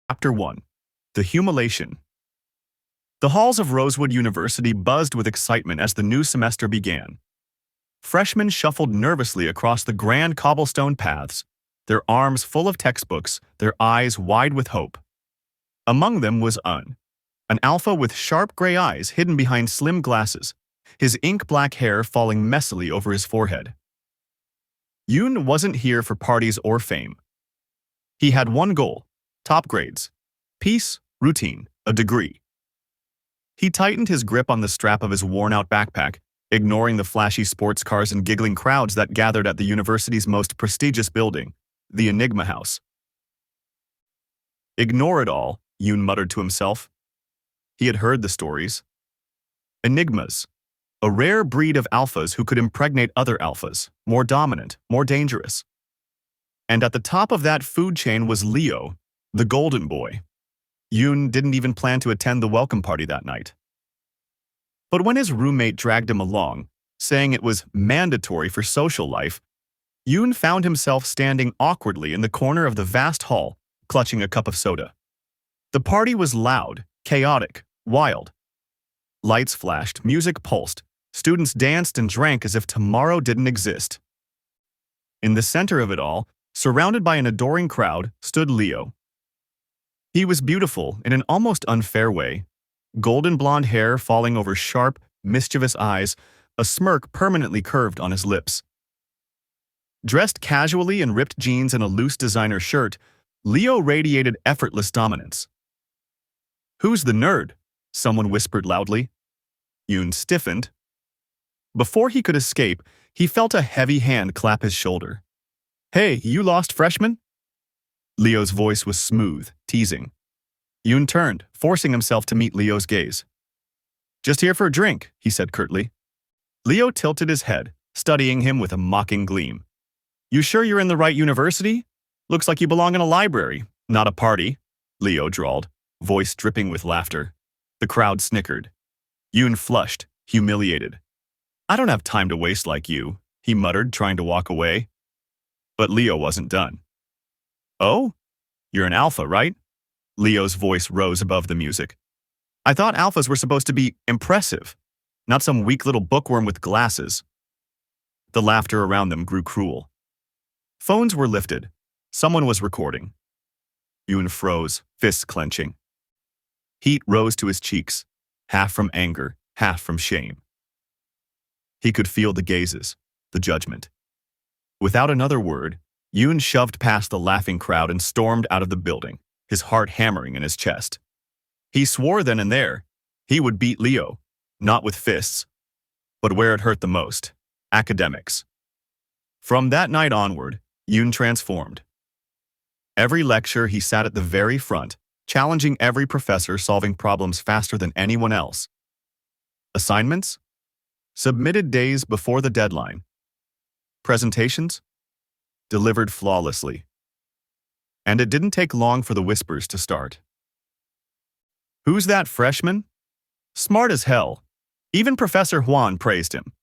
Chapter 1. The Humiliation. The halls of Rosewood University buzzed with excitement as the new semester began. Freshmen shuffled nervously across the grand cobblestone paths, their arms full of textbooks, their eyes wide with hope. Among them was an alpha with sharp gray eyes hidden behind slim glasses, his ink-black hair falling messily over his forehead. Yoon wasn't here for parties or fame. He had one goal: top grades, peace, routine, a degree. He tightened his grip on the strap of his worn-out backpack, ignoring the flashy sports cars and giggling crowds that gathered at the university's most prestigious building, the Enigma House. Ignore it all, Yoon muttered to himself. He had heard the stories. Enigmas, a rare breed of alphas who could impregnate other alphas, more dominant, more dangerous. And at the top of that food chain was Leo, the golden boy. Yoon didn't even plan to attend the welcome party that night. But when his roommate dragged him along, saying it was mandatory for social life, Yoon found himself standing awkwardly in the corner of the vast hall, clutching a cup of soda. The party was loud, chaotic, wild. Lights flashed, music pulsed, students danced and drank as if tomorrow didn't exist. In the center of it all, surrounded by an adoring crowd, stood Leo. He was beautiful in an almost unfair way, golden blonde hair falling over sharp, mischievous eyes, a smirk permanently curved on his lips. Dressed casually in ripped jeans and a loose designer shirt, Leo radiated effortless dominance. "Who's the nerd?" someone whispered loudly. Yoon stiffened. Before he could escape, he felt a heavy hand clap his shoulder. "Hey, you lost freshman?" Leo's voice was smooth, teasing. Yoon turned, forcing himself to meet Leo's gaze. "Just here for a drink," he said curtly. Leo tilted his head, studying him with a mocking gleam. "You sure you're in the right university? Looks like you belong in a library, not a party," Leo drawled, voice dripping with laughter. The crowd snickered. Yoon flushed, humiliated. "I don't have time to waste like you," he muttered, trying to walk away. But Leo wasn't done. "Oh? You're an alpha, right?" Leo's voice rose above the music. "I thought alphas were supposed to be impressive, not some weak little bookworm with glasses." The laughter around them grew cruel. Phones were lifted. Someone was recording. Yoon froze, fists clenching. Heat rose to his cheeks, half from anger, half from shame. He could feel the gazes, the judgment. Without another word, Yoon shoved past the laughing crowd and stormed out of the building, his heart hammering in his chest. He swore then and there he would beat Leo, not with fists, but where it hurt the most, academics. From that night onward, Yoon transformed. Every lecture he sat at the very front, challenging every professor, solving problems faster than anyone else. Assignments? Submitted days before the deadline. Presentations? Delivered flawlessly. And it didn't take long for the whispers to start. "Who's that freshman? Smart as hell." Even Professor Huan praised him.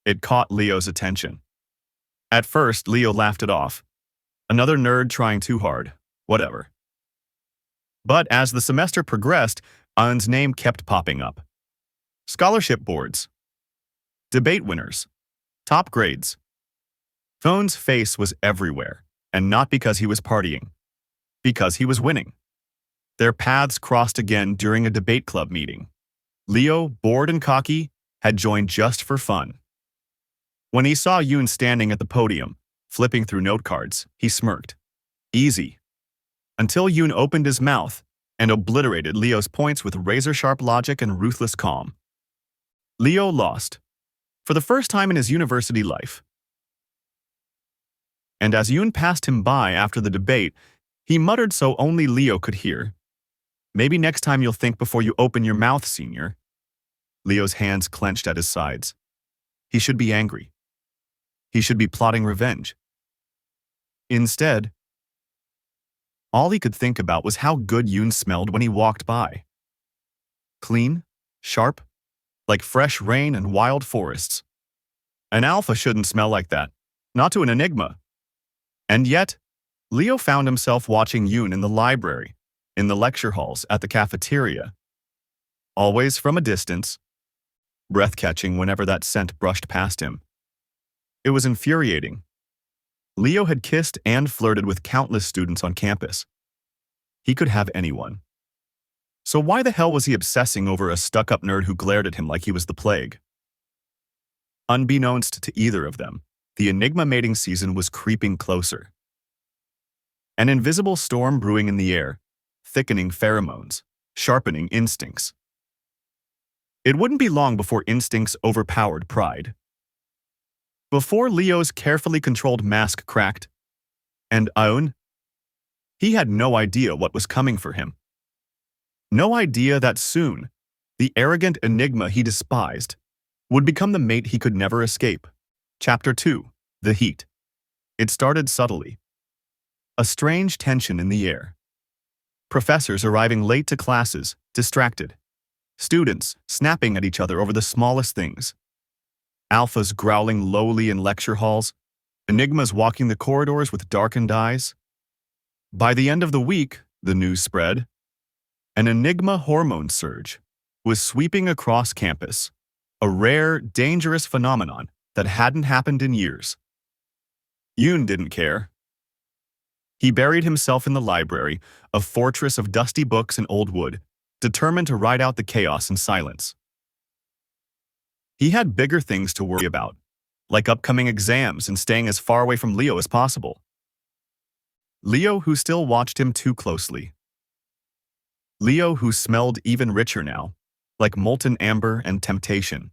It caught Leo's attention. At first, Leo laughed it off. Another nerd trying too hard. Whatever. But as the semester progressed, Eun's name kept popping up. Scholarship boards. Debate winners. Top grades. Eun's face was everywhere, and not because he was partying. Because he was winning. Their paths crossed again during a debate club meeting. Leo, bored and cocky, had joined just for fun. When he saw Yoon standing at the podium, flipping through note cards, he smirked. Easy. Until Yoon opened his mouth and obliterated Leo's points with razor-sharp logic and ruthless calm. Leo lost, for the first time in his university life. And as Yoon passed him by after the debate, he muttered so only Leo could hear. "Maybe next time you'll think before you open your mouth, senior." Leo's hands clenched at his sides. He should be angry. He should be plotting revenge. Instead, all he could think about was how good Yoon smelled when he walked by. Clean, sharp, like fresh rain and wild forests. An alpha shouldn't smell like that, not to an enigma. And yet, Leo found himself watching Yoon in the library, in the lecture halls, at the cafeteria. Always from a distance, breath-catching whenever that scent brushed past him. It was infuriating. Leo had kissed and flirted with countless students on campus. He could have anyone. So why the hell was he obsessing over a stuck-up nerd who glared at him like he was the plague? Unbeknownst to either of them, the Enigma mating season was creeping closer. An invisible storm brewing in the air, thickening pheromones, sharpening instincts. It wouldn't be long before instincts overpowered pride. Before Leo's carefully controlled mask cracked, and Aun, he had no idea what was coming for him. No idea that soon, the arrogant enigma he despised would become the mate he could never escape. Chapter 2. The Heat. It started subtly. A strange tension in the air. Professors arriving late to classes, distracted. Students snapping at each other over the smallest things. Alphas growling lowly in lecture halls. Enigmas walking the corridors with darkened eyes. By the end of the week, the news spread. An Enigma hormone surge was sweeping across campus, a rare, dangerous phenomenon that hadn't happened in years. Yoon didn't care. He buried himself in the library, a fortress of dusty books and old wood, determined to ride out the chaos in silence. He had bigger things to worry about, like upcoming exams and staying as far away from Leo as possible. Leo, who still watched him too closely. Leo, who smelled even richer now, like molten amber and temptation.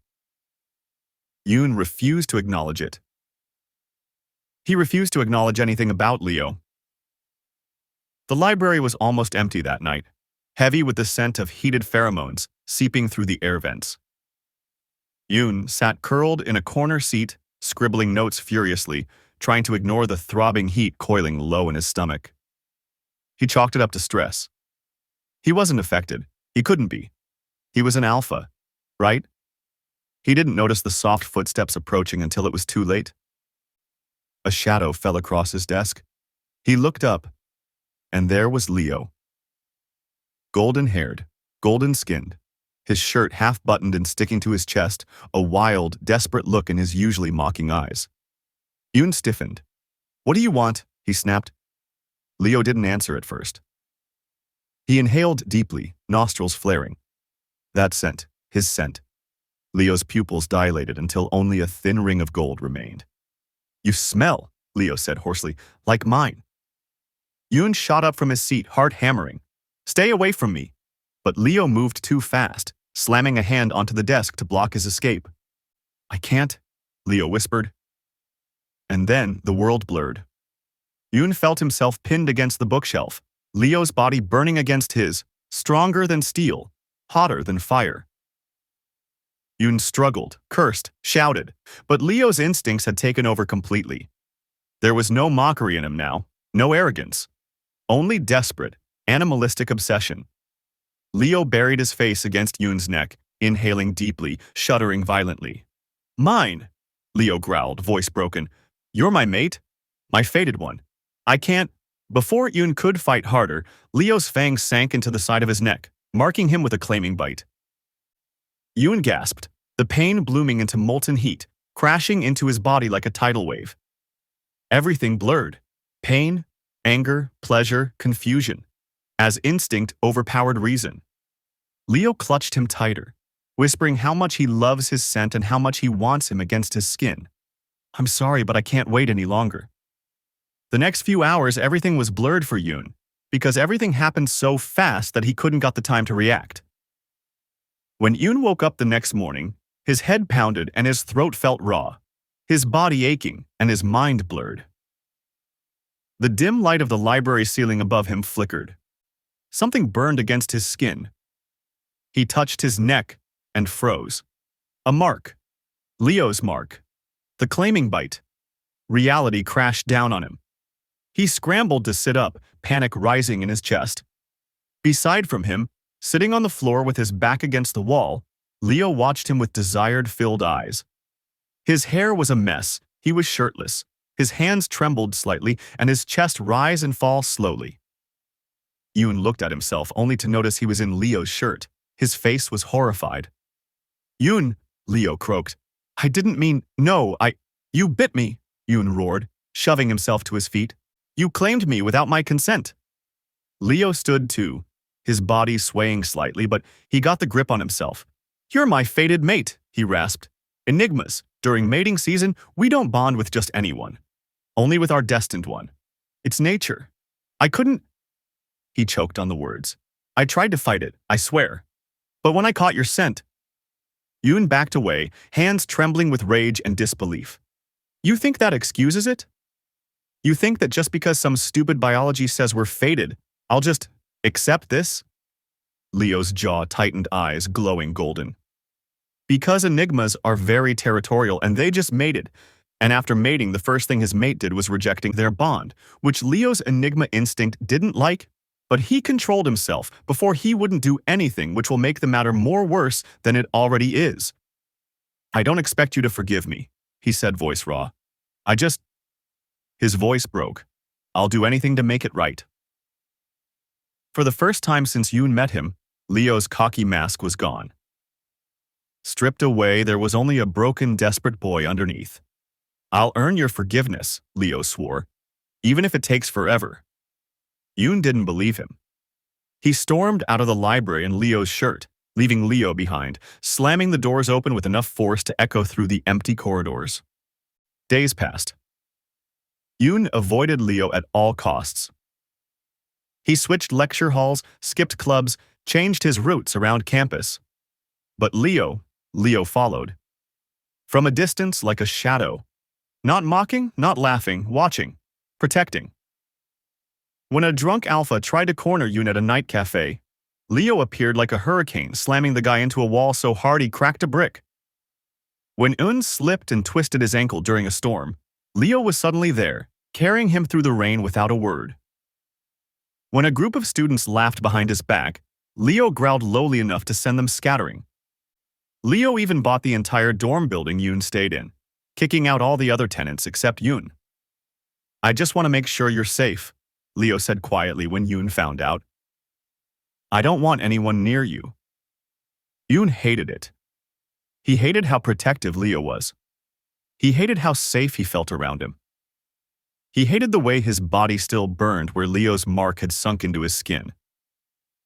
Yoon refused to acknowledge it. He refused to acknowledge anything about Leo. The library was almost empty that night, heavy with the scent of heated pheromones seeping through the air vents. Yoon sat curled in a corner seat, scribbling notes furiously, trying to ignore the throbbing heat coiling low in his stomach. He chalked it up to stress. He wasn't affected. He couldn't be. He was an alpha, right? He didn't notice the soft footsteps approaching until it was too late. A shadow fell across his desk. He looked up, and there was Leo. Golden-haired, golden-skinned, his shirt half-buttoned and sticking to his chest, a wild, desperate look in his usually mocking eyes. Yoon stiffened. "What do you want?" he snapped. Leo didn't answer at first. He inhaled deeply, nostrils flaring. That scent, his scent. Leo's pupils dilated until only a thin ring of gold remained. "You smell," Leo said hoarsely, "like mine." Yoon shot up from his seat, heart hammering. "Stay away from me." But Leo moved too fast, slamming a hand onto the desk to block his escape. "I can't," Leo whispered. And then the world blurred. Yoon felt himself pinned against the bookshelf, Leo's body burning against his, stronger than steel, hotter than fire. Yoon struggled, cursed, shouted, but Leo's instincts had taken over completely. There was no mockery in him now, no arrogance, only desperate, animalistic obsession. Leo buried his face against Yoon's neck, inhaling deeply, shuddering violently. "Mine," Leo growled, voice broken. "You're my mate, my fated one. I can't." Before Yoon could fight harder, Leo's fangs sank into the side of his neck, marking him with a claiming bite. Yoon gasped, the pain blooming into molten heat, crashing into his body like a tidal wave. Everything blurred. Pain, anger, pleasure, confusion. As instinct overpowered reason. Leo clutched him tighter, whispering how much he loves his scent and how much he wants him against his skin. "I'm sorry, but I can't wait any longer." The next few hours, everything was blurred for Yoon, because everything happened so fast that he couldn't got the time to react. When Yoon woke up the next morning, his head pounded and his throat felt raw, his body aching and his mind blurred. The dim light of the library ceiling above him flickered. Something burned against his skin. He touched his neck and froze. A mark. Leo's mark. The claiming bite. Reality crashed down on him. He scrambled to sit up, panic rising in his chest. Beside from him, sitting on the floor with his back against the wall, Leo watched him with desire-filled eyes. His hair was a mess, he was shirtless, his hands trembled slightly, and his chest rise and fall slowly. Yoon looked at himself only to notice he was in Leo's shirt. His face was horrified. Yoon, Leo croaked. I didn't mean, no, you bit me, Yoon roared, shoving himself to his feet. You claimed me without my consent. Leo stood too, his body swaying slightly, but he got the grip on himself. You're my fated mate, he rasped. Enigmas, during mating season, we don't bond with just anyone. Only with our destined one. It's nature. I couldn't… He choked on the words. I tried to fight it, I swear. But when I caught your scent… Yoon backed away, hands trembling with rage and disbelief. You think that excuses it? You think that just because some stupid biology says we're fated, I'll just accept this? Leo's jaw tightened, eyes glowing golden. Because enigmas are very territorial and they just mated. And after mating, the first thing his mate did was rejecting their bond, which Leo's enigma instinct didn't like, but he controlled himself before he wouldn't do anything which will make the matter more worse than it already is. I don't expect you to forgive me, he said, voice raw. His voice broke. I'll do anything to make it right. For the first time since Yoon met him, Leo's cocky mask was gone. Stripped away, there was only a broken, desperate boy underneath. I'll earn your forgiveness, Leo swore, even if it takes forever. Yoon didn't believe him. He stormed out of the library in Leo's shirt, leaving Leo behind, slamming the doors open with enough force to echo through the empty corridors. Days passed. Yoon avoided Leo at all costs. He switched lecture halls, skipped clubs, changed his routes around campus. But Leo followed. From a distance, like a shadow. Not mocking, not laughing, watching, protecting. When a drunk alpha tried to corner Yoon at a night cafe, Leo appeared like a hurricane, slamming the guy into a wall so hard he cracked a brick. When Yoon slipped and twisted his ankle during a storm, Leo was suddenly there, carrying him through the rain without a word. When a group of students laughed behind his back, Leo growled lowly enough to send them scattering. Leo even bought the entire dorm building Yoon stayed in, kicking out all the other tenants except Yoon. I just want to make sure you're safe, Leo said quietly when Yoon found out. I don't want anyone near you. Yoon hated it. He hated how protective Leo was. He hated how safe he felt around him. He hated the way his body still burned where Leo's mark had sunk into his skin.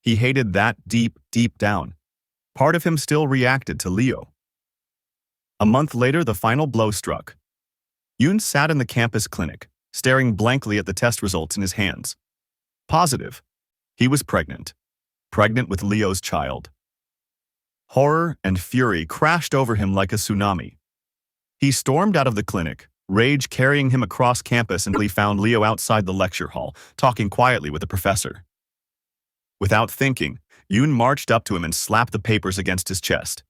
He hated that deep, deep down. Part of him still reacted to Leo. A month later, the final blow struck. Yoon sat in the campus clinic, staring blankly at the test results in his hands. Positive. He was pregnant. Pregnant with Leo's child. Horror and fury crashed over him like a tsunami. He stormed out of the clinic, rage carrying him across campus until he found Leo outside the lecture hall, talking quietly with the professor. Without thinking, Yoon marched up to him and slapped the papers against his chest.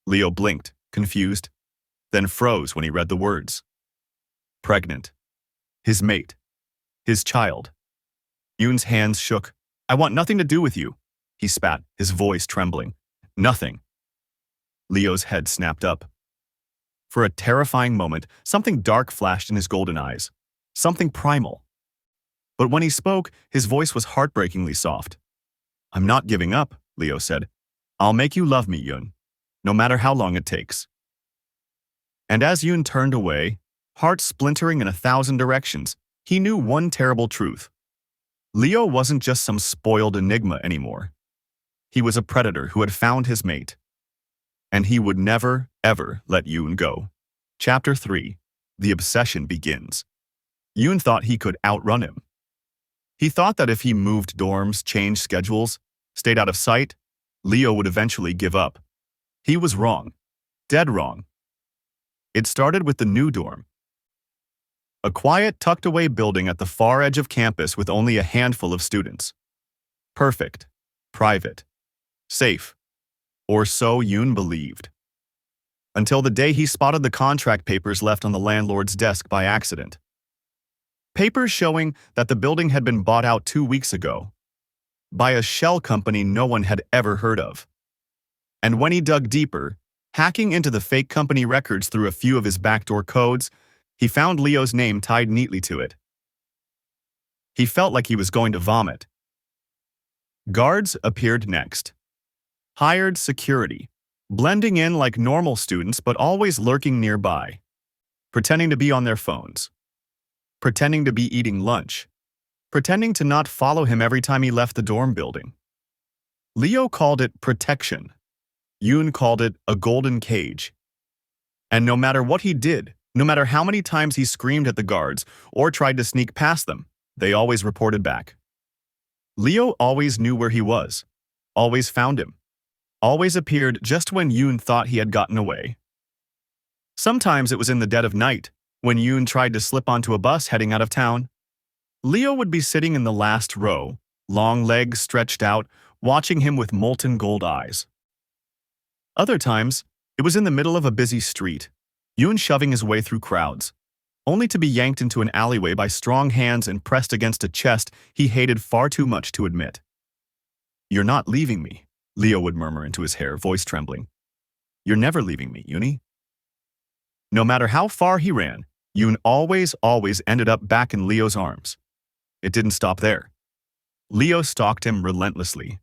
Leo blinked, confused, then froze when he read the words. Pregnant. His mate. His child. Yoon's hands shook. I want nothing to do with you, he spat, his voice trembling. Nothing. Leo's head snapped up. For a terrifying moment, something dark flashed in his golden eyes. Something primal. But when he spoke, his voice was heartbreakingly soft. I'm not giving up, Leo said. I'll make you love me, Yoon, no matter how long it takes. And as Yoon turned away, heart splintering in 1,000 directions, he knew one terrible truth. Leo wasn't just some spoiled enigma anymore. He was a predator who had found his mate. And he would never, ever let Yoon go. Chapter 3. The obsession begins. Yoon thought he could outrun him. He thought that if he moved dorms, changed schedules, stayed out of sight, Leo would eventually give up. He was wrong. Dead wrong. It started with the new dorm. A quiet, tucked-away building at the far edge of campus with only a handful of students. Perfect. Private. Safe. Or so Yoon believed. Until the day he spotted the contract papers left on the landlord's desk by accident. Papers showing that the building had been bought out 2 weeks ago. By a shell company no one had ever heard of. And when he dug deeper, hacking into the fake company records through a few of his backdoor codes, he found Leo's name tied neatly to it. He felt like he was going to vomit. Guards appeared next. Hired security, blending in like normal students but always lurking nearby, pretending to be on their phones, pretending to be eating lunch, pretending to not follow him every time he left the dorm building. Leo called it protection. Yoon called it a golden cage. And no matter what he did, no matter how many times he screamed at the guards or tried to sneak past them, they always reported back. Leo always knew where he was, always found him, always appeared just when Yoon thought he had gotten away. Sometimes it was in the dead of night, when Yoon tried to slip onto a bus heading out of town. Leo would be sitting in the last row, long legs stretched out, watching him with molten gold eyes. Other times, it was in the middle of a busy street, Yoon shoving his way through crowds, only to be yanked into an alleyway by strong hands and pressed against a chest he hated far too much to admit. "You're not leaving me," Leo would murmur into his hair, voice trembling. "You're never leaving me, Yooni." No matter how far he ran, Yoon always ended up back in Leo's arms. It didn't stop there. Leo stalked him relentlessly.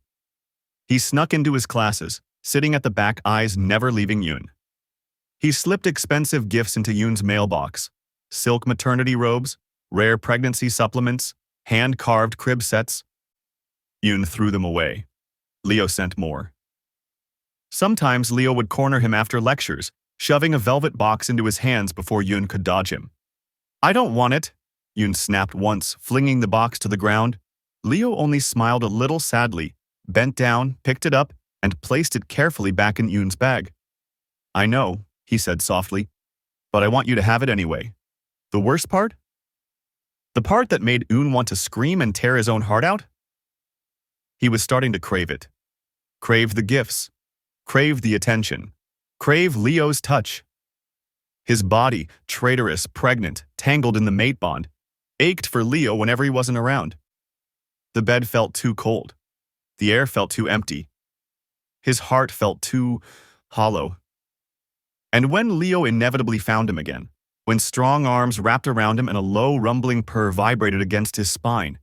He snuck into his classes, sitting at the back, eyes never leaving Yoon. He slipped expensive gifts into Yoon's mailbox: silk maternity robes, rare pregnancy supplements, hand-carved crib sets. Yoon threw them away. Leo sent more. Sometimes Leo would corner him after lectures, shoving a velvet box into his hands before Yoon could dodge him. "I don't want it," Yoon snapped once, flinging the box to the ground. Leo only smiled a little sadly, bent down, picked it up, and placed it carefully back in Yoon's bag. "I know," he said softly, "but I want you to have it anyway." The worst part? The part that made Yoon want to scream and tear his own heart out? He was starting to crave it. Crave the gifts. Crave the attention. Crave Leo's touch. His body, traitorous, pregnant, tangled in the mate bond, ached for Leo whenever he wasn't around. The bed felt too cold. The air felt too empty. His heart felt too hollow. And when Leo inevitably found him again, when strong arms wrapped around him and a low, rumbling purr vibrated against his spine,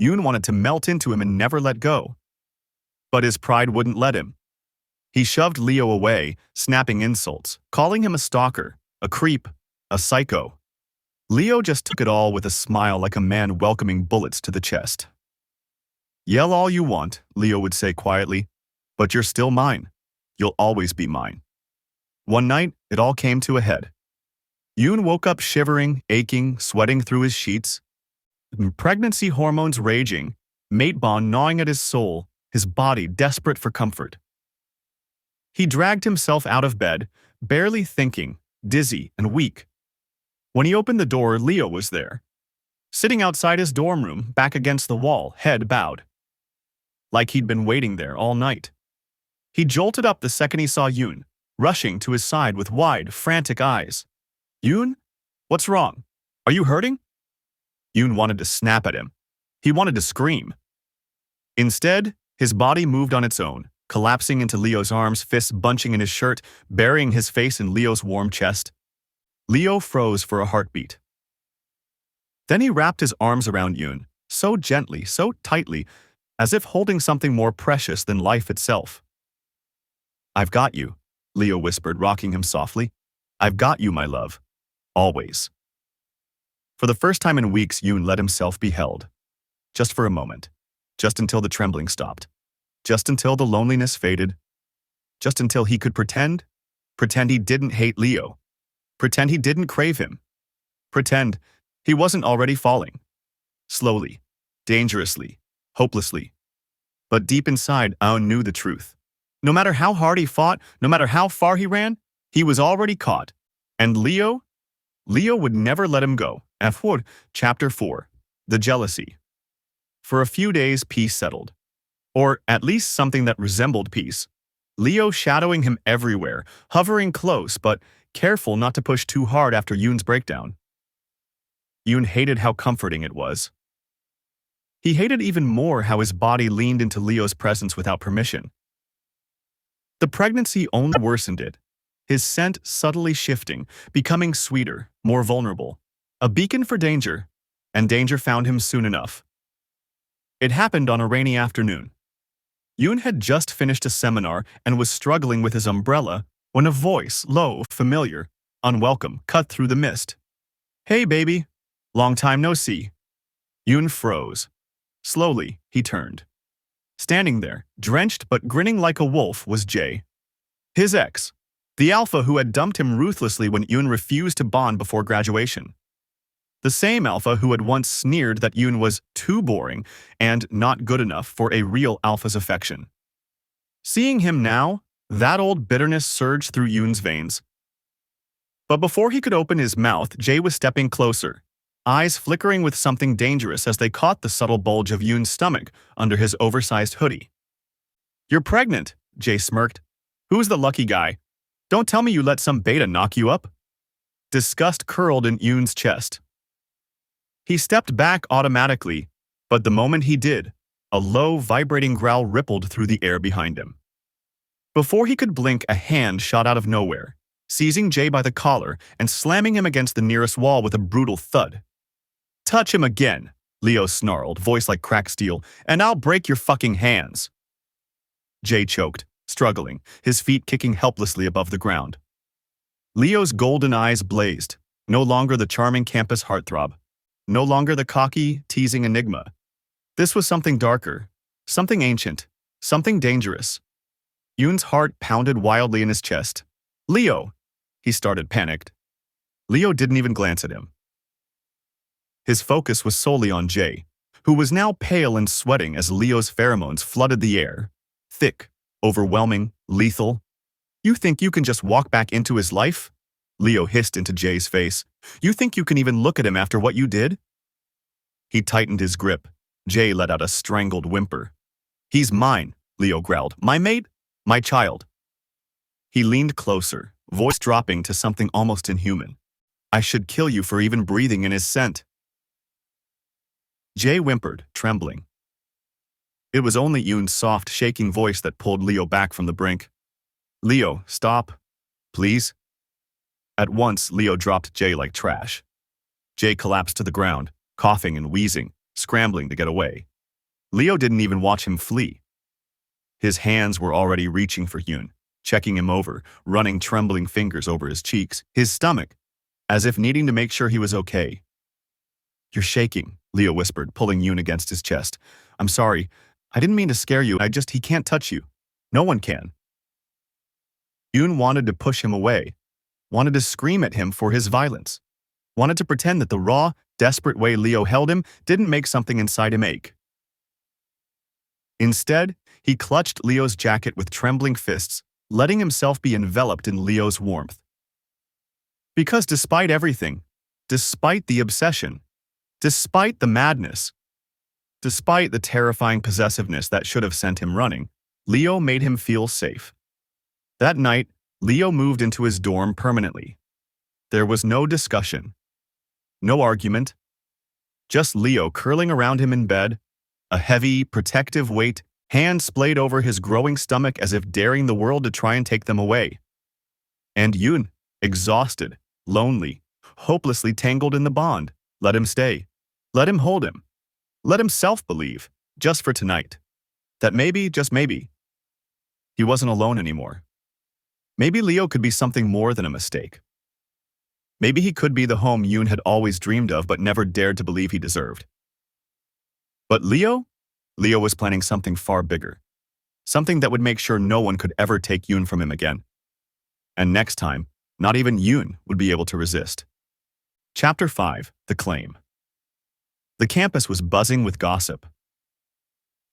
Yoon wanted to melt into him and never let go. But his pride wouldn't let him. He shoved Leo away, snapping insults, calling him a stalker, a creep, a psycho. Leo just took it all with a smile, like a man welcoming bullets to the chest. "Yell all you want," Leo would say quietly, "but you're still mine. You'll always be mine." One night, it all came to a head. Yoon woke up shivering, aching, sweating through his sheets. Pregnancy hormones raging, mate bond gnawing at his soul, his body desperate for comfort. He dragged himself out of bed, barely thinking, dizzy and weak. When he opened the door, Leo was there, sitting outside his dorm room, back against the wall, head bowed. Like he'd been waiting there all night. He jolted up the second he saw Yoon, rushing to his side with wide, frantic eyes. "Yoon? What's wrong? Are you hurting?" Yoon wanted to snap at him. He wanted to scream. Instead, his body moved on its own, collapsing into Leo's arms, fists bunching in his shirt, burying his face in Leo's warm chest. Leo froze for a heartbeat. Then he wrapped his arms around Yoon, so gently, so tightly, as if holding something more precious than life itself. "I've got you," Leo whispered, rocking him softly. "I've got you, my love. Always." For the first time in weeks, Yoon let himself be held. Just for a moment. Just until the trembling stopped. Just until the loneliness faded. Just until he could pretend he didn't hate Leo. Pretend he didn't crave him. Pretend he wasn't already falling. Slowly, dangerously, hopelessly. But deep inside, Aon knew the truth. No matter how hard he fought, no matter how far he ran, he was already caught. And Leo would never let him go. Chapter 4. The Jealousy. For a few days, peace settled. Or at least something that resembled peace. Leo shadowing him everywhere, hovering close, but careful not to push too hard after Yoon's breakdown. Yoon hated how comforting it was. He hated even more how his body leaned into Leo's presence without permission. The pregnancy only worsened it, his scent subtly shifting, becoming sweeter, more vulnerable. A beacon for danger, and danger found him soon enough. It happened on a rainy afternoon. Yoon had just finished a seminar and was struggling with his umbrella when a voice, low, familiar, unwelcome, cut through the mist. "Hey, baby. Long time no see." Yoon froze. Slowly, he turned. Standing there, drenched but grinning like a wolf, was Jae. His ex. The alpha who had dumped him ruthlessly when Yoon refused to bond before graduation. The same alpha who had once sneered that Yoon was too boring and not good enough for a real alpha's affection. Seeing him now, that old bitterness surged through Yoon's veins. But before he could open his mouth, Jae was stepping closer, eyes flickering with something dangerous as they caught the subtle bulge of Yoon's stomach under his oversized hoodie. "You're pregnant," Jae smirked. "Who's the lucky guy? Don't tell me you let some beta knock you up." Disgust curled in Yoon's chest. He stepped back automatically, but the moment he did, a low, vibrating growl rippled through the air behind him. Before he could blink, a hand shot out of nowhere, seizing Jae by the collar and slamming him against the nearest wall with a brutal thud. "Touch him again," Leo snarled, voice like cracked steel, "and I'll break your fucking hands." Jae choked, struggling, his feet kicking helplessly above the ground. Leo's golden eyes blazed, no longer the charming campus heartthrob, no longer the cocky, teasing enigma. This was something darker, something ancient, something dangerous. Yoon's heart pounded wildly in his chest. "Leo!" He started, panicked. Leo didn't even glance at him. His focus was solely on Jae, who was now pale and sweating as Leo's pheromones flooded the air. Thick, overwhelming, lethal. "You think you can just walk back into his life?" Leo hissed into Jae's face. "You think you can even look at him after what you did?" He tightened his grip. Jae let out a strangled whimper. "He's mine," Leo growled. "My mate, my child." He leaned closer, voice dropping to something almost inhuman. "I should kill you for even breathing in his scent." Jae whimpered, trembling. It was only Yoon's soft, shaking voice that pulled Leo back from the brink. "Leo, stop. Please." At once, Leo dropped Jae like trash. Jae collapsed to the ground, coughing and wheezing, scrambling to get away. Leo didn't even watch him flee. His hands were already reaching for Yoon, checking him over, running trembling fingers over his cheeks, his stomach, as if needing to make sure he was okay. "You're shaking," Leo whispered, pulling Yoon against his chest. "I'm sorry. I didn't mean to scare you. He can't touch you. No one can." Yoon wanted to push him away, wanted to scream at him for his violence, wanted to pretend that the raw, desperate way Leo held him didn't make something inside him ache. Instead, he clutched Leo's jacket with trembling fists, letting himself be enveloped in Leo's warmth. Because despite everything, despite the obsession, despite the madness, despite the terrifying possessiveness that should have sent him running, Leo made him feel safe. That night, Leo moved into his dorm permanently. There was no discussion, no argument, just Leo curling around him in bed, a heavy, protective weight, hands splayed over his growing stomach as if daring the world to try and take them away. And Yoon, exhausted, lonely, hopelessly tangled in the bond, let him stay. Let him hold him. Let himself believe, just for tonight, that maybe, just maybe, he wasn't alone anymore. Maybe Leo could be something more than a mistake. Maybe he could be the home Yoon had always dreamed of but never dared to believe he deserved. But Leo was planning something far bigger. Something that would make sure no one could ever take Yoon from him again. And next time, not even Yoon would be able to resist. Chapter 5: The Claim. The campus was buzzing with gossip.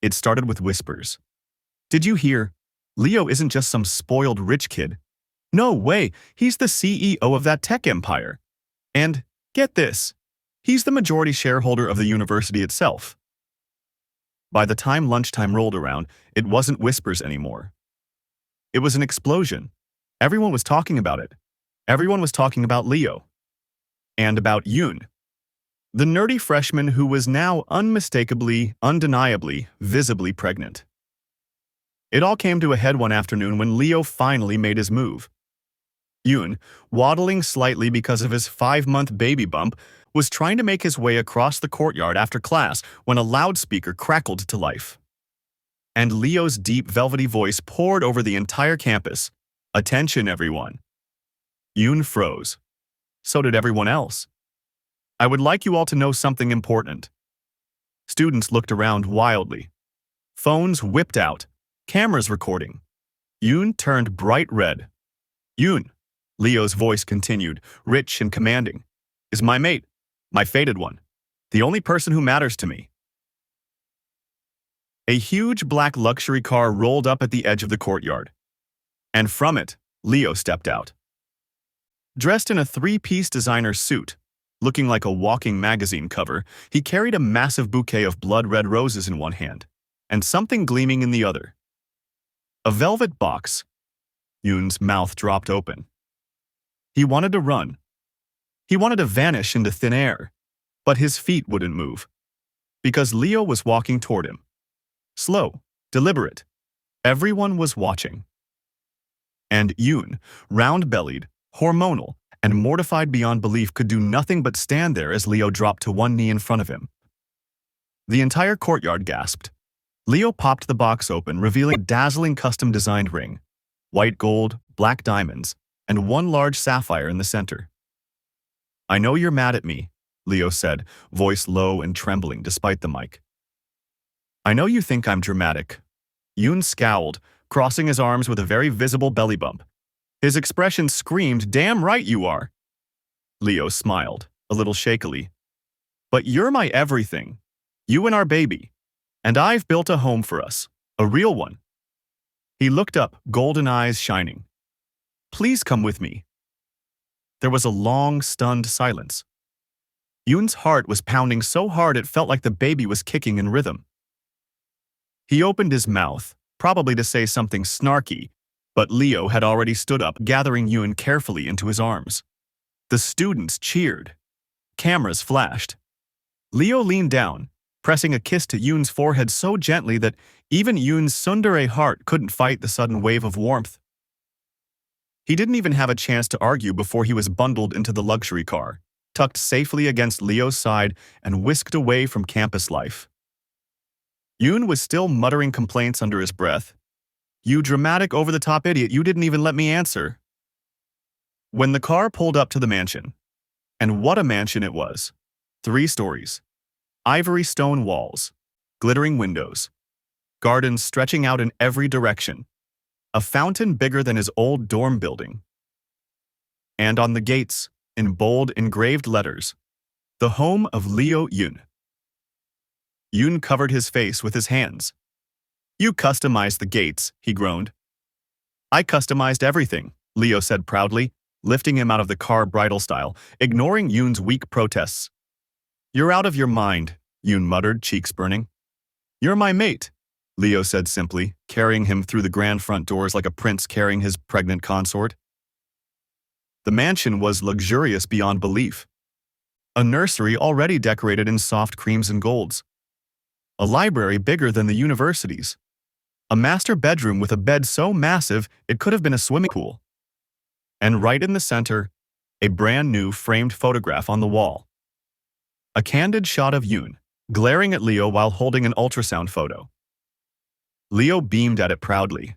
It started with whispers. "Did you hear? Leo isn't just some spoiled rich kid. No way, he's the CEO of that tech empire. And, get this, he's the majority shareholder of the university itself." By the time lunchtime rolled around, it wasn't whispers anymore. It was an explosion. Everyone was talking about it. Everyone was talking about Leo. And about Yoon, the nerdy freshman who was now unmistakably, undeniably, visibly pregnant. It all came to a head one afternoon when Leo finally made his move. Yoon, waddling slightly because of his 5-month baby bump, was trying to make his way across the courtyard after class when a loudspeaker crackled to life. and Leo's deep, velvety voice poured over the entire campus. "Attention, everyone." Yoon froze. So did everyone else. "I would like you all to know something important." Students looked around wildly. Phones whipped out, cameras recording. Yoon turned bright red. "Yoon," Leo's voice continued, rich and commanding, "is my mate, my fated one, the only person who matters to me." A huge black luxury car rolled up at the edge of the courtyard. And from it, Leo stepped out. Dressed in a three-piece designer suit, looking like a walking magazine cover, he carried a massive bouquet of blood-red roses in one hand, and something gleaming in the other. A velvet box. Yoon's mouth dropped open. He wanted to run. He wanted to vanish into thin air, but his feet wouldn't move, because Leo was walking toward him. Slow, deliberate. Everyone was watching. And Yoon, round-bellied, hormonal, and mortified beyond belief, could do nothing but stand there as Leo dropped to one knee in front of him. The entire courtyard gasped. Leo popped the box open, revealing a dazzling custom-designed ring, white gold, black diamonds, and one large sapphire in the center. "I know you're mad at me," Leo said, voice low and trembling despite the mic. "I know you think I'm dramatic." Yoon scowled, crossing his arms with a very visible belly bump. His expression screamed, "Damn right you are." Leo smiled, a little shakily. "But you're my everything. You and our baby. And I've built a home for us. A real one." He looked up, golden eyes shining. "Please come with me." There was a long, stunned silence. Yoon's heart was pounding so hard it felt like the baby was kicking in rhythm. He opened his mouth, probably to say something snarky, but Leo had already stood up, gathering Yoon carefully into his arms. The students cheered. Cameras flashed. Leo leaned down, pressing a kiss to Yoon's forehead so gently that even Yoon's tsundere heart couldn't fight the sudden wave of warmth. He didn't even have a chance to argue before he was bundled into the luxury car, tucked safely against Leo's side, and whisked away from campus life. Yoon was still muttering complaints under his breath. "You dramatic, over-the-top idiot, you didn't even let me answer." When the car pulled up to the mansion, and what a mansion it was. 3 stories, ivory stone walls, glittering windows, gardens stretching out in every direction, a fountain bigger than his old dorm building. And on the gates, in bold engraved letters, "The home of Leo Yoon." Yoon covered his face with his hands. "You customized the gates," he groaned. "I customized everything," Leo said proudly, lifting him out of the car bridal style, ignoring Yoon's weak protests. "You're out of your mind," Yoon muttered, cheeks burning. "You're my mate," Leo said simply, carrying him through the grand front doors like a prince carrying his pregnant consort. The mansion was luxurious beyond belief. A nursery already decorated in soft creams and golds. A library bigger than the university's. A master bedroom with a bed so massive it could have been a swimming pool. And right in the center, a brand new framed photograph on the wall. A candid shot of Yoon, glaring at Leo while holding an ultrasound photo. Leo beamed at it proudly.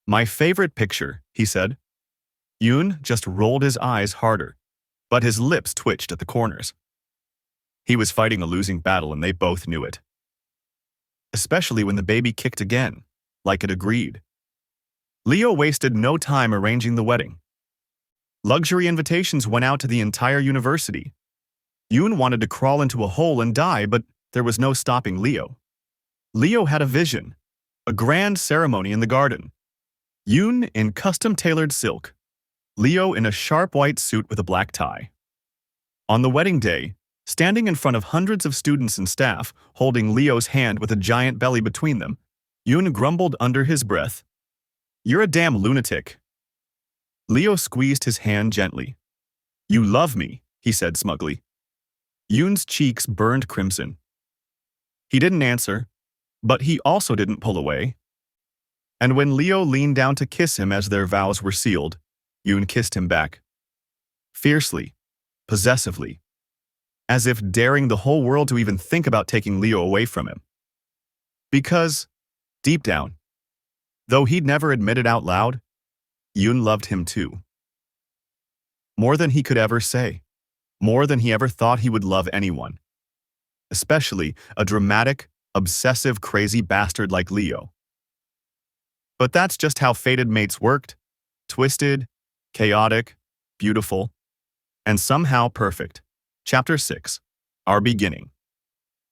"My favorite picture," he said. Yoon just rolled his eyes harder, but his lips twitched at the corners. He was fighting a losing battle and they both knew it. Especially when the baby kicked again, like it agreed. Leo wasted no time arranging the wedding. Luxury invitations went out to the entire university. Yoon wanted to crawl into a hole and die, but there was no stopping Leo. Leo had a vision, a grand ceremony in the garden. Yoon in custom-tailored silk, Leo in a sharp white suit with a black tie. On the wedding day, standing in front of hundreds of students and staff, holding Leo's hand with a giant belly between them, Yoon grumbled under his breath, "You're a damn lunatic." Leo squeezed his hand gently. "You love me," he said smugly. Yoon's cheeks burned crimson. He didn't answer, but he also didn't pull away. And when Leo leaned down to kiss him as their vows were sealed, Yoon kissed him back. Fiercely, possessively, as if daring the whole world to even think about taking Leo away from him. Because Deep down, though he'd never admit it out loud, Yoon loved him too. More than he could ever say. More than he ever thought he would love anyone. Especially a dramatic, obsessive, crazy bastard like Leo. But that's just how fated mates worked. Twisted, chaotic, beautiful, and somehow perfect. Chapter 6. Our Beginning.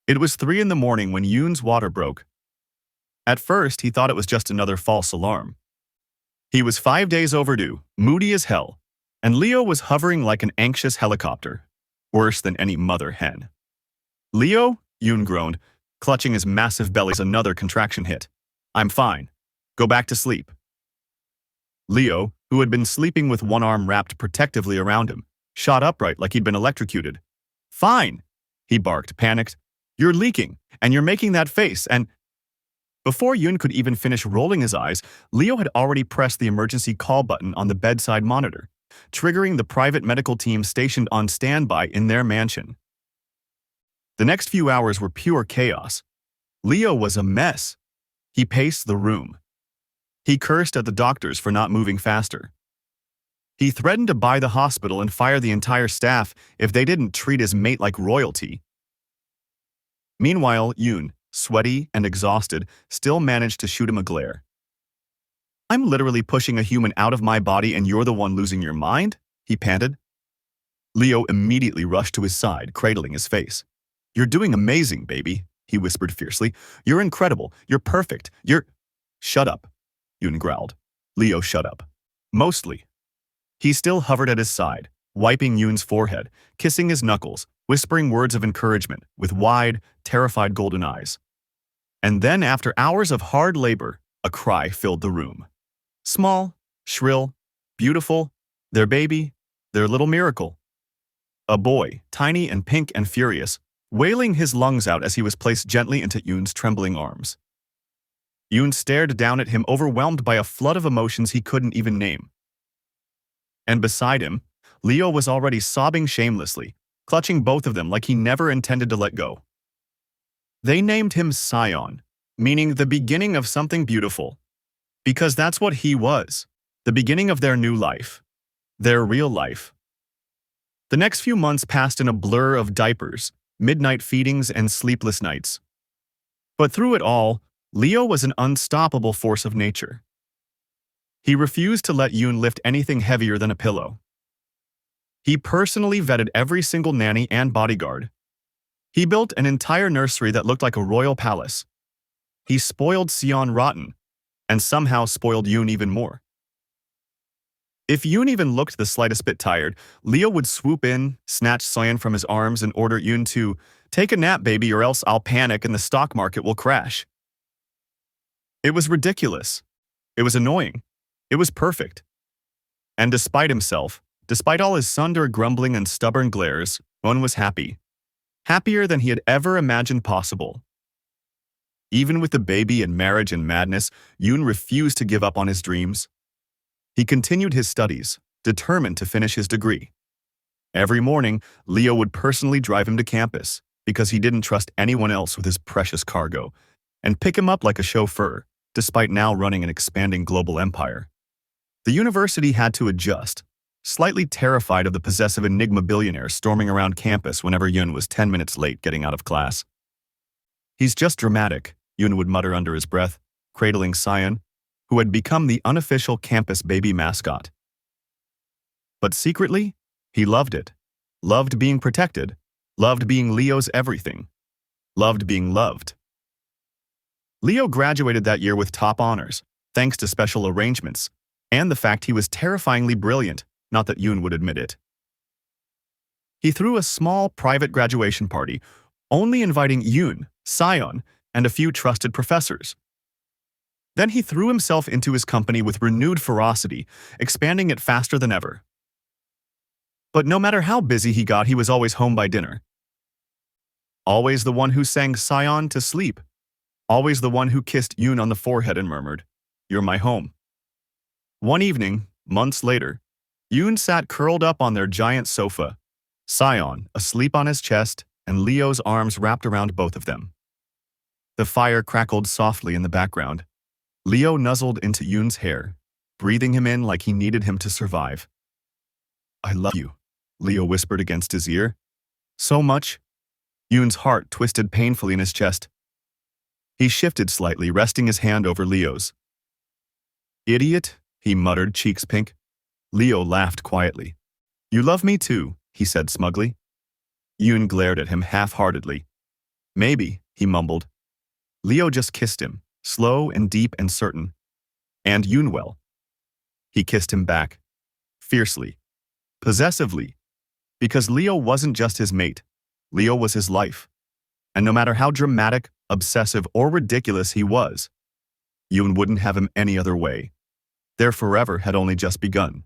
It was 3 in the morning when Yoon's water broke. At first, he thought it was just another false alarm. He was 5 days overdue, moody as hell, and Leo was hovering like an anxious helicopter, worse than any mother hen. "Leo?" Yoon groaned, clutching his massive belly as another contraction hit. "I'm fine. Go back to sleep." Leo, who had been sleeping with one arm wrapped protectively around him, shot upright like he'd been electrocuted. "Fine," he barked, panicked. "You're leaking, and you're making that face, and—" Before Yoon could even finish rolling his eyes, Leo had already pressed the emergency call button on the bedside monitor, triggering the private medical team stationed on standby in their mansion. The next few hours were pure chaos. Leo was a mess. He paced the room. He cursed at the doctors for not moving faster. He threatened to buy the hospital and fire the entire staff if they didn't treat his mate like royalty. Meanwhile, Yoon, sweaty and exhausted, still managed to shoot him a glare. "I'm literally pushing a human out of my body and you're the one losing your mind?" he panted. Leo immediately rushed to his side, cradling his face. "You're doing amazing, baby," he whispered fiercely. "You're incredible. You're perfect. You're—" "Shut up," Yoon growled. "Leo, shut up." Mostly. He still hovered at his side, wiping Yoon's forehead, kissing his knuckles, whispering words of encouragement with wide, terrified golden eyes. And then, after hours of hard labor, a cry filled the room. Small, shrill, beautiful, their baby, their little miracle. A boy, tiny and pink and furious, wailing his lungs out as he was placed gently into Yoon's trembling arms. Yoon stared down at him, overwhelmed by a flood of emotions he couldn't even name. And beside him, Leo was already sobbing shamelessly, clutching both of them like he never intended to let go. They named him Sion, meaning the beginning of something beautiful. Because that's what he was, the beginning of their new life, their real life. The next few months passed in a blur of diapers, midnight feedings, and sleepless nights. But through it all, Leo was an unstoppable force of nature. He refused to let Yoon lift anything heavier than a pillow. He personally vetted every single nanny and bodyguard. He built an entire nursery that looked like a royal palace. He spoiled Sion rotten, and somehow spoiled Yoon even more. If Yoon even looked the slightest bit tired, Leo would swoop in, snatch Sion from his arms, and order Yoon to "Take a nap, baby, or else I'll panic and the stock market will crash." It was ridiculous. It was annoying. It was perfect. And despite himself, despite all his sunder grumbling and stubborn glares, Yoon was happy. Happier than he had ever imagined possible. Even with the baby and marriage and madness, Yoon refused to give up on his dreams. He continued his studies, determined to finish his degree. Every morning, Leo would personally drive him to campus, because he didn't trust anyone else with his precious cargo, and pick him up like a chauffeur, despite now running an expanding global empire. The university had to adjust, slightly terrified of the possessive enigma billionaire storming around campus whenever Yoon was 10 minutes late getting out of class. "He's just dramatic," Yoon would mutter under his breath, cradling Sion, who had become the unofficial campus baby mascot. But secretly, he loved it. Loved being protected. Loved being Leo's everything. Loved being loved. Leo graduated that year with top honors, thanks to special arrangements, and the fact he was terrifyingly brilliant, not that Yoon would admit it. He threw a small private graduation party, only inviting Yoon, Sion, and a few trusted professors. Then he threw himself into his company with renewed ferocity, expanding it faster than ever. But no matter how busy he got, he was always home by dinner. Always the one who sang Sion to sleep. Always the one who kissed Yoon on the forehead and murmured, "You're my home." One evening, months later, Yoon sat curled up on their giant sofa, Sion asleep on his chest and Leo's arms wrapped around both of them. The fire crackled softly in the background. Leo nuzzled into Yoon's hair, breathing him in like he needed him to survive. "I love you," Leo whispered against his ear. "So much." Yoon's heart twisted painfully in his chest. He shifted slightly, resting his hand over Leo's. "Idiot," he muttered, cheeks pink. Leo laughed quietly. "You love me too," he said smugly. Yoon glared at him half-heartedly. "Maybe," he mumbled. Leo just kissed him, slow and deep and certain. "And Yoon well." He kissed him back. Fiercely. Possessively. Because Leo wasn't just his mate. Leo was his life. And no matter how dramatic, obsessive, or ridiculous he was, Yoon wouldn't have him any other way. Their forever had only just begun.